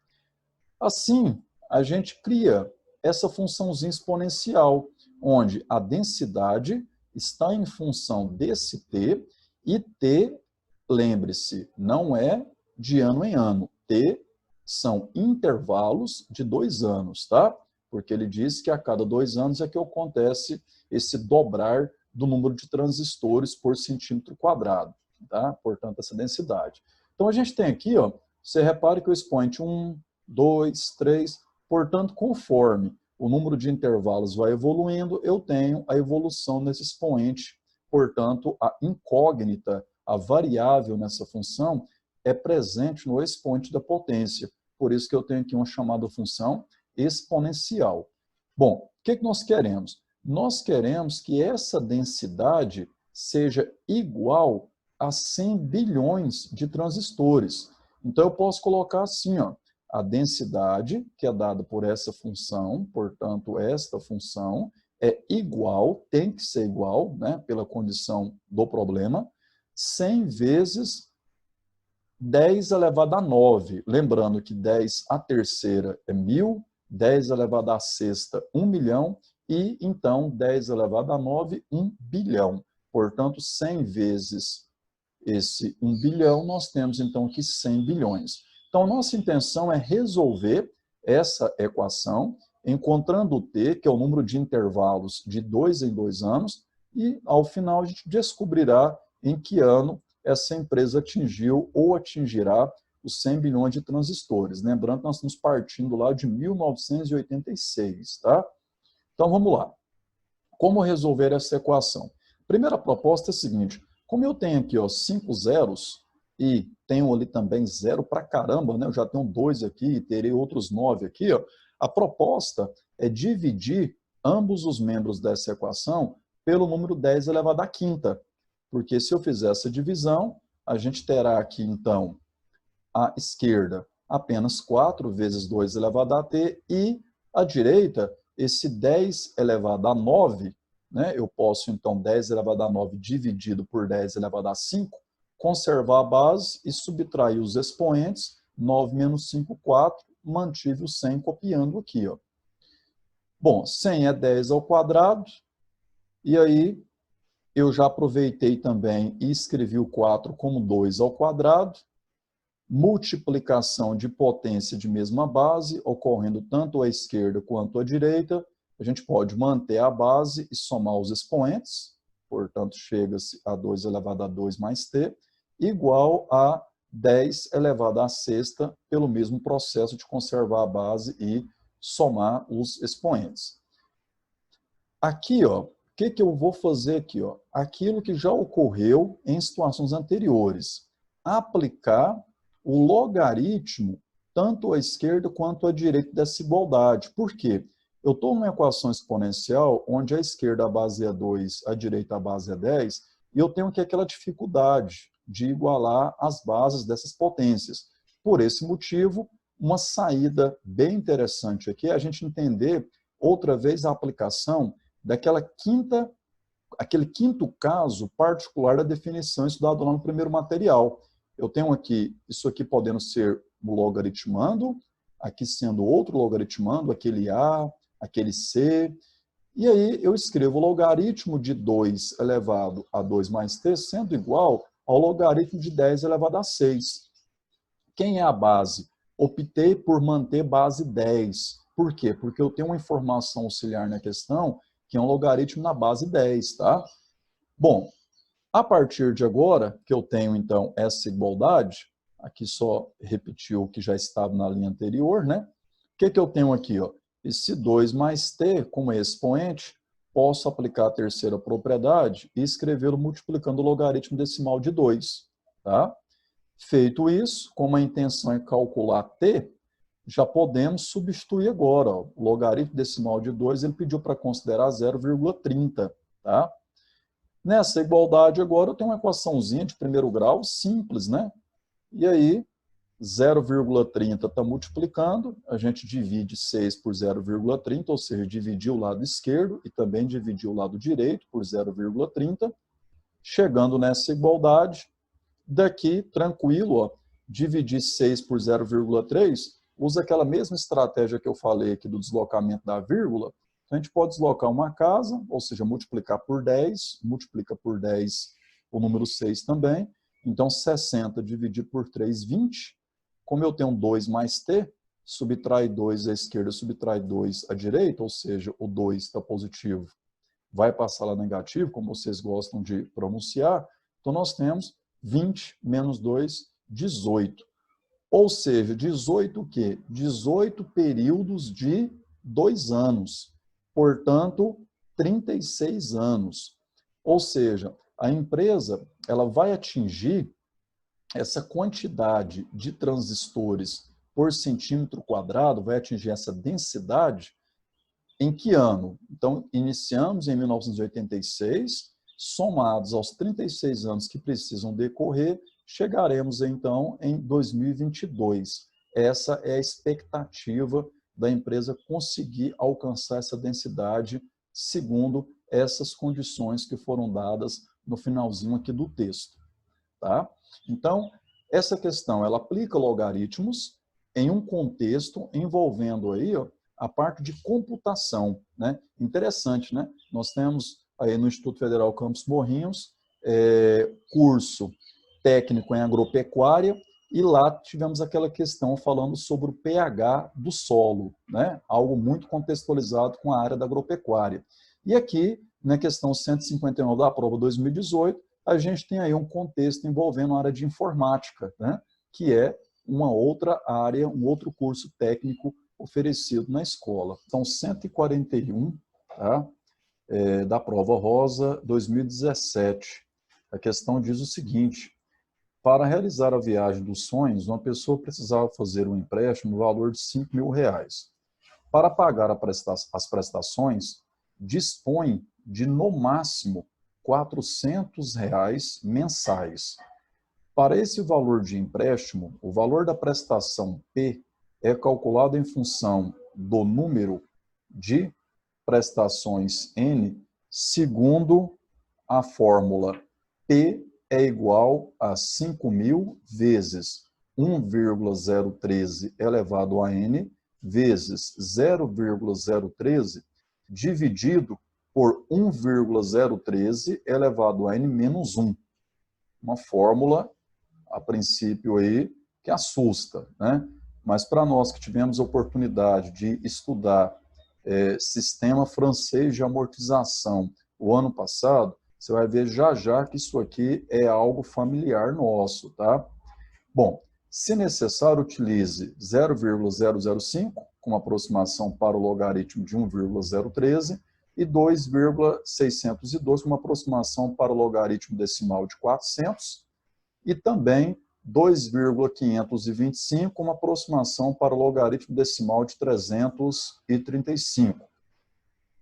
Assim, a gente cria essa funçãozinha exponencial, onde a densidade está em função desse T, e T, lembre-se, não é de ano em ano. T são intervalos de 2 anos, tá? Porque ele diz que a cada 2 anos é que acontece esse dobrar do número de transistores por centímetro quadrado, tá? Portanto, essa densidade. Então, a gente tem aqui, ó, você repara que o expoente 1, 2, 3, portanto, conforme o número de intervalos vai evoluindo, eu tenho a evolução nesse expoente. Portanto, a incógnita, a variável nessa função, é presente no expoente da potência. Por isso que eu tenho aqui uma chamada função exponencial. Bom, o que nós queremos? Nós queremos que essa densidade seja igual a 100 bilhões de transistores. Então, eu posso colocar assim, ó, a densidade, que é dada por essa função, portanto, esta função é igual, tem que ser igual, né, pela condição do problema, 100 vezes 10 elevado a 9. Lembrando que 10 a terceira é 1.000, 10 elevado a sexta, 1 milhão, e então 10 elevado a 9, 1 bilhão. Portanto, 100 vezes esse 1 bilhão, nós temos então aqui 100 bilhões. Então, nossa intenção é resolver essa equação, encontrando o t, que é o número de intervalos de 2 em 2 anos, e ao final a gente descobrirá em que ano essa empresa atingiu ou atingirá os 100 bilhões de transistores. Lembrando que nós estamos partindo lá de 1986, tá? Então, vamos lá. Como resolver essa equação? Primeira proposta é a seguinte: como eu tenho aqui, ó, 5 zeros, e tenho ali também zero para caramba, né? Eu já tenho 2 aqui e terei outros 9 aqui, ó. A proposta é dividir ambos os membros dessa equação pelo número 10 elevado à quinta. Porque se eu fizer essa divisão, a gente terá aqui, então, à esquerda apenas 4 vezes 2 elevado a t, e à direita, esse 10 elevado a 9, né? Eu posso, então, 10 elevado a 9 dividido por 10 elevado a 5, conservar a base e subtrair os expoentes, 9 menos 5, 4, mantive o 100 copiando aqui, ó. Bom, 100 é 10 ao quadrado, e aí eu já aproveitei também e escrevi o 4 como 2 ao quadrado, multiplicação de potência de mesma base, ocorrendo tanto à esquerda quanto à direita. A gente pode manter a base e somar os expoentes, portanto, chega-se a 2 elevado a 2 mais t, igual a 10 elevado à sexta, pelo mesmo processo de conservar a base e somar os expoentes. Aqui, ó, o que eu vou fazer aqui? Ó? Aquilo que já ocorreu em situações anteriores. Aplicar o logaritmo tanto à esquerda quanto à direita dessa igualdade. Por quê? Eu estou numa equação exponencial onde à esquerda a base é 2, à direita a base é 10, e eu tenho aqui aquela dificuldade de igualar as bases dessas potências. Por esse motivo, uma saída bem interessante aqui é a gente entender outra vez a aplicação aquele quinto caso particular da definição estudado lá no primeiro material. Eu tenho aqui, isso aqui podendo ser logaritmando, aqui sendo outro logaritmando, aquele A, aquele C, e aí eu escrevo o logaritmo de 2 elevado a 2 mais t sendo igual ao logaritmo de 10 elevado a 6. Quem é a base? Optei por manter base 10. Por quê? Porque eu tenho uma informação auxiliar na questão que é um logaritmo na base 10, tá? Bom, a partir de agora, que eu tenho, então, essa igualdade, aqui só repetiu o que já estava na linha anterior, né? O que eu tenho aqui, ó? Esse 2 mais t, como expoente, posso aplicar a terceira propriedade e escrevê-lo multiplicando o logaritmo decimal de 2, tá? Feito isso, como a intenção é calcular t, já podemos substituir agora. Ó. O logaritmo decimal de 2, ele pediu para considerar 0,30. Tá? Nessa igualdade agora, eu tenho uma equaçãozinha de primeiro grau, simples, né? E aí, 0,30 está multiplicando, a gente divide 6 por 0,30, ou seja, dividiu o lado esquerdo e também dividiu o lado direito por 0,30. Chegando nessa igualdade, daqui, tranquilo, ó, dividir 6 por 0,3, usa aquela mesma estratégia que eu falei aqui do deslocamento da vírgula. A gente pode deslocar uma casa, ou seja, multiplicar por 10, multiplica por 10 o número 6 também. Então, 60 dividido por 3, 20. Como eu tenho 2 mais t, subtrai 2 à esquerda, subtrai 2 à direita, ou seja, o 2 está positivo, vai passar lá negativo, como vocês gostam de pronunciar. Então, nós temos 20 menos 2, 18. Ou seja, 18 o quê? 18 períodos de 2 anos. Portanto, 36 anos. Ou seja, a empresa ela vai atingir essa quantidade de transistores por centímetro quadrado, vai atingir essa densidade em que ano? Então, iniciamos em 1986, somados aos 36 anos que precisam decorrer, chegaremos então em 2022. Essa é a expectativa da empresa conseguir alcançar essa densidade segundo essas condições que foram dadas no finalzinho aqui do texto. Tá? Então, essa questão, ela aplica logaritmos em um contexto envolvendo aí, ó, a parte de computação, né? Interessante, né? Nós temos aí no Instituto Federal Campos Morrinhos, curso técnico em agropecuária, e lá tivemos aquela questão falando sobre o pH do solo, né? Algo muito contextualizado com a área da agropecuária. E aqui, na questão 159 da prova 2018, a gente tem aí um contexto envolvendo a área de informática, né? Que é uma outra área, um outro curso técnico oferecido na escola. São 141, tá? Da prova rosa 2017. A questão diz o seguinte: para realizar a viagem dos sonhos, uma pessoa precisava fazer um empréstimo no valor de R$ 5.000. Para pagar as prestações, dispõe de, no máximo, R$ 400 mensais. Para esse valor de empréstimo, o valor da prestação P é calculado em função do número de prestações N, segundo a fórmula P é igual a 5.000 vezes 1,013 elevado a N vezes 0,013 dividido por 1,013 elevado a N menos 1. Uma fórmula, a princípio, aí, que assusta, né? Mas para nós que tivemos a oportunidade de estudar sistema francês de amortização o ano passado, você vai ver já já que isso aqui é algo familiar nosso, tá? Bom, se necessário, utilize 0,005 como aproximação para o logaritmo de 1,013 e 2,612 como aproximação para o logaritmo decimal de 400 e também 2,525 como aproximação para o logaritmo decimal de 335.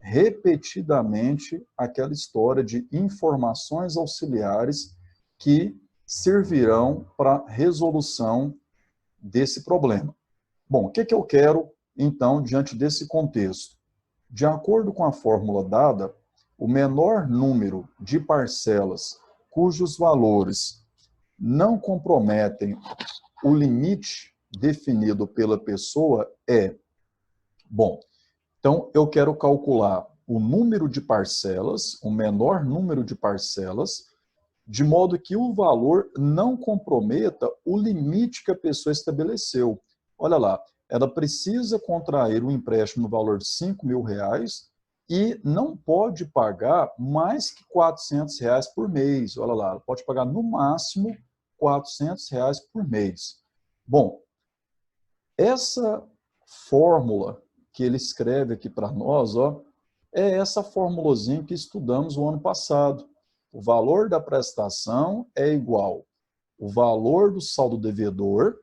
Repetidamente, aquela história de informações auxiliares que servirão para a resolução desse problema. Bom, o que eu quero, então, diante desse contexto? De acordo com a fórmula dada, o menor número de parcelas cujos valores não comprometem o limite definido pela pessoa é, bom, então eu quero calcular o número de parcelas, o menor número de parcelas, de modo que o valor não comprometa o limite que a pessoa estabeleceu. Olha lá, ela precisa contrair um empréstimo no valor de R$ 5.000 e não pode pagar mais que R$ 400 por mês. Olha lá, ela pode pagar no máximo R$ 400 por mês. Bom, essa fórmula que ele escreve aqui para nós, ó, é essa formulazinha que estudamos o ano passado. O valor da prestação é igual ao valor do saldo devedor,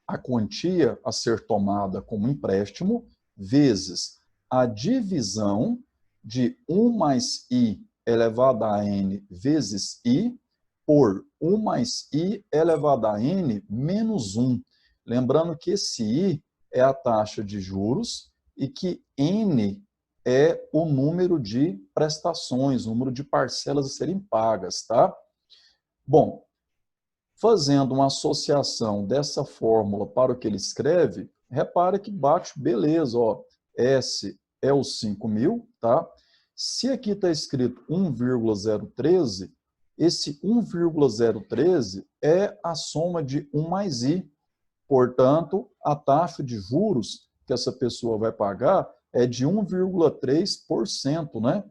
a quantia a ser tomada como empréstimo, vezes a divisão de 1 mais I elevado a N vezes I por 1 mais I elevado a N menos 1. Lembrando que esse I é a taxa de juros e que N é o número de prestações, o número de parcelas a serem pagas, tá? Bom, fazendo uma associação dessa fórmula para o que ele escreve, repara que bate beleza, ó, S é os 5.000, tá? Se aqui está escrito 1,013, esse 1,013 é a soma de 1 mais I. Portanto, a taxa de juros que essa pessoa vai pagar é de 1,3%, né?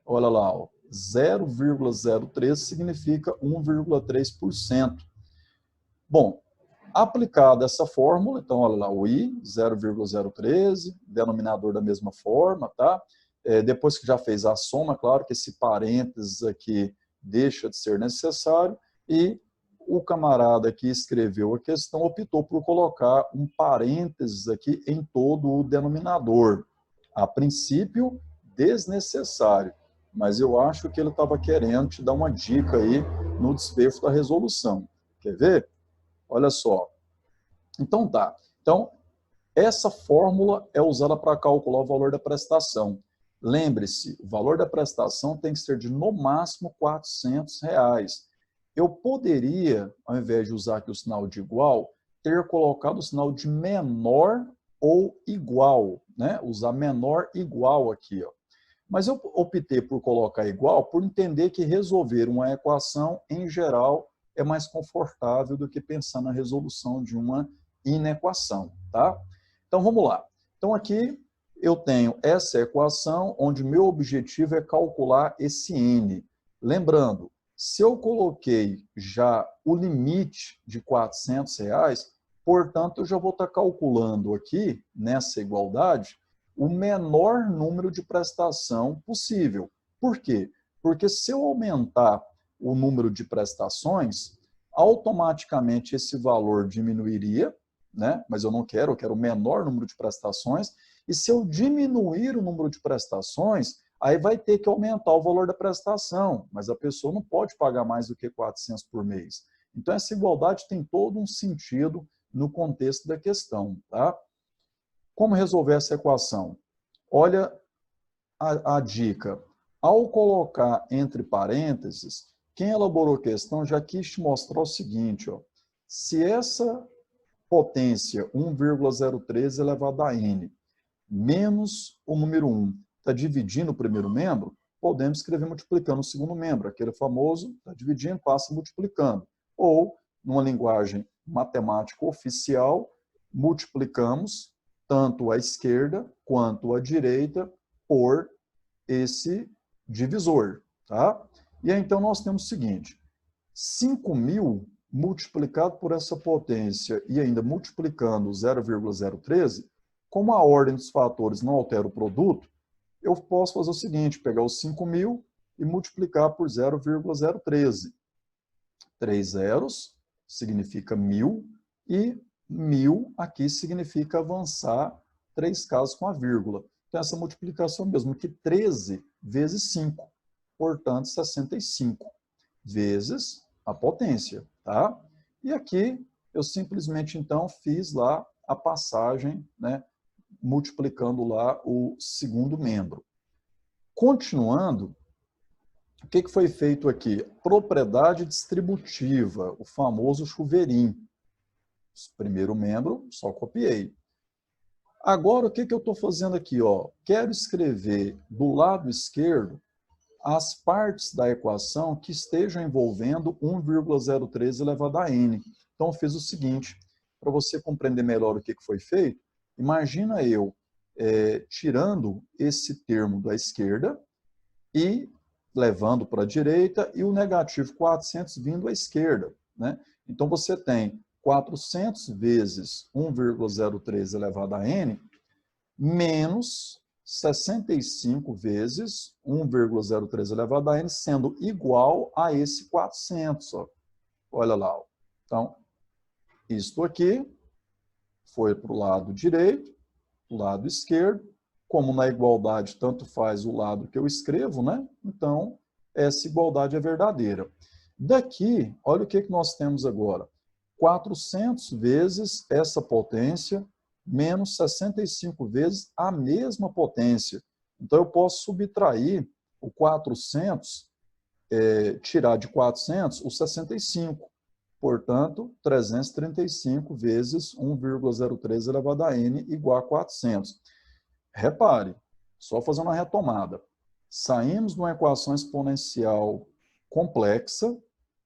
Olha lá, 0,03 significa 1,3%. Bom, Aplicada essa fórmula, então, olha lá, o I, 0,013, denominador da mesma forma, tá? Depois que já fez a soma, claro que esse parênteses aqui deixa de ser necessário, e o camarada que escreveu a questão optou por colocar um parênteses aqui em todo o denominador. A princípio, desnecessário, mas eu acho que ele estava querendo te dar uma dica aí no desfecho da resolução. Quer ver? Olha só. Então tá. Então, essa fórmula é usada para calcular o valor da prestação. Lembre-se, o valor da prestação tem que ser de no máximo R$400. Eu poderia, ao invés de usar aqui o sinal de igual, ter colocado o sinal de menor ou igual, né? Usar menor igual aqui, ó. Mas eu optei por colocar igual por entender que resolver uma equação, em geral, é mais confortável do que pensar na resolução de uma inequação, tá? Então, vamos lá. Então, aqui eu tenho essa equação, onde meu objetivo é calcular esse n. Lembrando, se eu coloquei já o limite de R$400, portanto, eu já vou estar calculando aqui, nessa igualdade, o menor número de prestação possível. Por quê? Porque se eu aumentar o número de prestações, automaticamente esse valor diminuiria, né? Mas eu não quero, eu quero o menor número de prestações, e se eu diminuir o número de prestações, aí vai ter que aumentar o valor da prestação, mas a pessoa não pode pagar mais do que R$400 por mês. Então, essa igualdade tem todo um sentido no contexto da questão, tá? Como resolver essa equação? Olha a dica. Ao colocar entre parênteses, quem elaborou a questão já quis te mostrar o seguinte, ó. Se essa potência 1,013 elevado a n menos o número 1 está dividindo o primeiro membro, podemos escrever multiplicando o segundo membro. Aquele famoso está dividindo, passa multiplicando. Ou, numa linguagem matemática oficial, multiplicamos tanto a esquerda quanto a direita por esse divisor, tá? E aí, então, nós temos o seguinte, 5.000 multiplicado por essa potência e ainda multiplicando 0,013, como a ordem dos fatores não altera o produto, eu posso fazer o seguinte, pegar os 5.000 e multiplicar por 0,013. 3 zeros significa 1.000 e 1.000 aqui significa avançar 3 casas com a vírgula. Então, essa multiplicação mesmo que 13 vezes 5, portanto, 65 vezes a potência, tá? E aqui eu simplesmente, então, fiz lá a passagem, né, multiplicando lá o segundo membro. Continuando, o que foi feito aqui? Propriedade distributiva, o famoso chuveirinho. Primeiro membro, só copiei. Agora, o que eu estou fazendo aqui? Ó? Quero escrever do lado esquerdo as partes da equação que estejam envolvendo 1,013 elevado a n. Então, eu fiz o seguinte, para você compreender melhor o que foi feito, imagina eu tirando esse termo da esquerda e levando para a direita e o negativo 400 vindo à esquerda, né? Então, você tem 400 vezes 1,013 elevado a n menos 65 vezes 1,013 elevado a n, sendo igual a esse 400. Ó. Olha lá. Ó. Então, isto aqui foi para o lado direito, o lado esquerdo. Como na igualdade tanto faz o lado que eu escrevo, né? Então, essa igualdade é verdadeira. Daqui, olha o que nós temos agora. 400 vezes essa potência menos 65 vezes a mesma potência. Então, eu posso subtrair o 400, tirar de 400 o 65. Portanto, 335 vezes 1,013 elevado a n igual a 400. Repare, só fazendo uma retomada. Saímos de uma equação exponencial complexa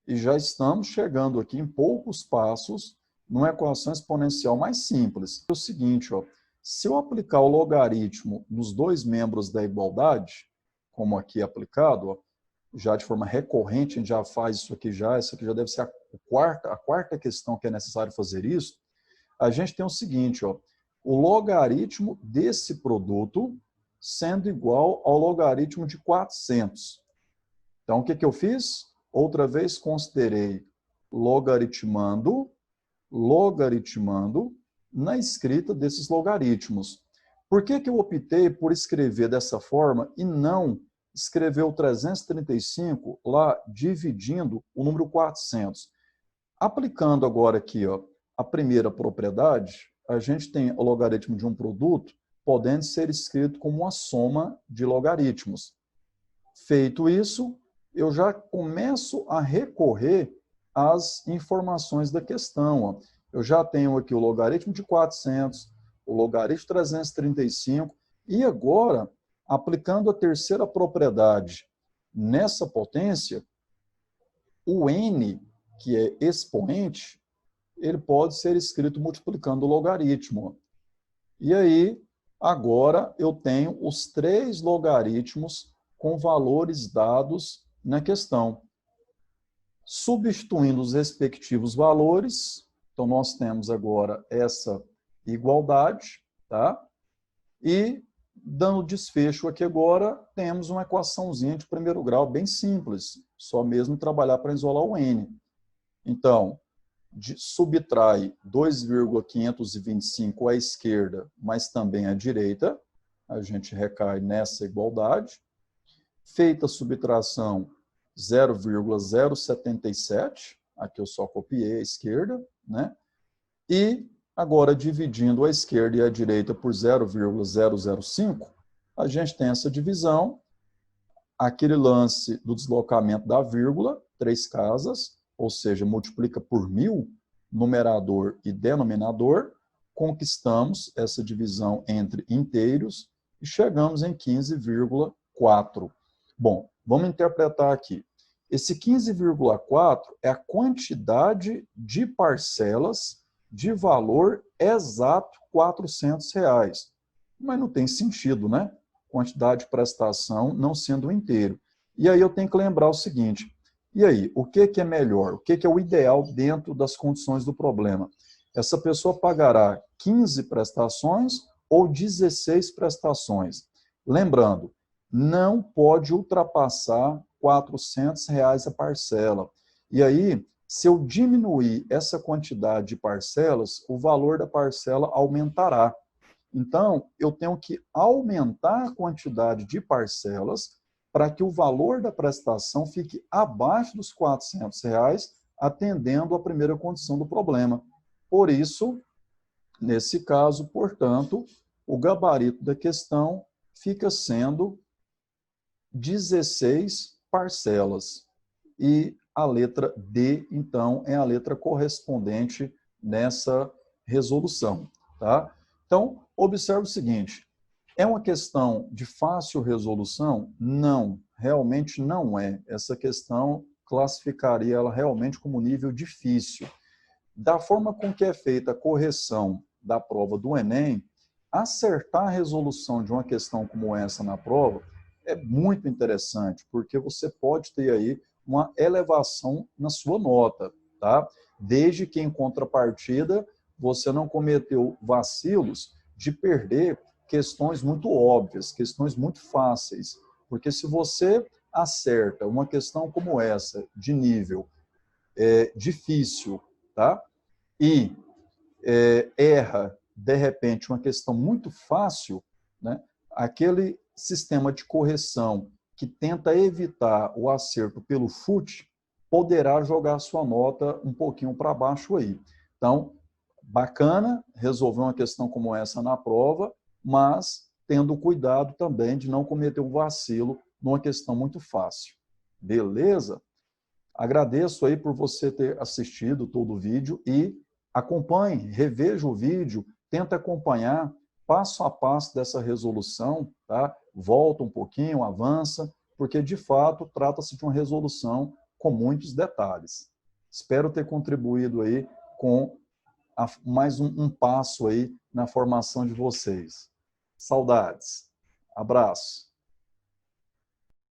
e já estamos chegando aqui em poucos passos numa equação exponencial mais simples. É o seguinte, ó, se eu aplicar o logaritmo nos dois membros da igualdade, como aqui aplicado, ó, já de forma recorrente, a gente já faz isso aqui já, essa aqui já deve ser a quarta questão que é necessário fazer isso. A gente tem o seguinte, ó, o logaritmo desse produto sendo igual ao logaritmo de 400. Então, o que eu fiz? Outra vez considerei logaritmando na escrita desses logaritmos. Por que eu optei por escrever dessa forma e não escrever o 335 lá dividindo o número 400? Aplicando agora aqui, ó, a primeira propriedade, a gente tem o logaritmo de um produto podendo ser escrito como uma soma de logaritmos. Feito isso, eu já começo a recorrer às informações da questão. Ó. Eu já tenho aqui o logaritmo de 400, o logaritmo de 335, e agora, aplicando a terceira propriedade nessa potência, o n, que é expoente, ele pode ser escrito multiplicando o logaritmo. E aí, agora eu tenho os 3 logaritmos com valores dados na questão. Substituindo os respectivos valores, então nós temos agora essa igualdade, tá? E dando desfecho aqui agora, temos uma equaçãozinha de primeiro grau bem simples, só mesmo trabalhar para isolar o n. Então, subtrai 2,525 à esquerda, mas também à direita, a gente recai nessa igualdade. Feita a subtração, 0,077, aqui eu só copiei a esquerda, né? E agora, dividindo a esquerda e a direita por 0,005, a gente tem essa divisão, aquele lance do deslocamento da vírgula, 3 casas, ou seja, multiplica por 1000, numerador e denominador, conquistamos essa divisão entre inteiros e chegamos em 15,4. Bom, vamos interpretar aqui. Esse 15,4 é a quantidade de parcelas de valor exato R$400. Mas não tem sentido, né? Quantidade de prestação não sendo inteiro. E aí eu tenho que lembrar o seguinte, e aí, o que é melhor? O que é o ideal dentro das condições do problema? Essa pessoa pagará 15 prestações ou 16 prestações? Lembrando, não pode ultrapassar R$400 a parcela. E aí, se eu diminuir essa quantidade de parcelas, o valor da parcela aumentará. Então, eu tenho que aumentar a quantidade de parcelas para que o valor da prestação fique abaixo dos R$400, atendendo a primeira condição do problema. Por isso, nesse caso, portanto, o gabarito da questão fica sendo 16 parcelas. E a letra D, então, é a letra correspondente nessa resolução. Tá? Então, observe o seguinte, é uma questão de fácil resolução? Não, realmente não é. Essa questão classificaria ela realmente como nível difícil. Da forma com que é feita a correção da prova do Enem, acertar a resolução de uma questão como essa na prova é muito interessante, porque você pode ter aí uma elevação na sua nota, tá? Desde que, em contrapartida, você não cometeu vacilos de perder questões muito óbvias, questões muito fáceis. Porque se você acerta uma questão como essa, de nível difícil, tá? E erra, de repente, uma questão muito fácil, né? Aquele sistema de correção que tenta evitar o acerto pelo fute, poderá jogar sua nota um pouquinho para baixo aí. Então, bacana resolver uma questão como essa na prova, mas tendo cuidado também de não cometer um vacilo numa questão muito fácil. Beleza? Agradeço aí por você ter assistido todo o vídeo e acompanhe, reveja o vídeo, tenta acompanhar passo a passo dessa resolução, tá? Volta um pouquinho, avança, porque de fato trata-se de uma resolução com muitos detalhes. Espero ter contribuído aí com mais um passo aí na formação de vocês. Saudades. Abraço.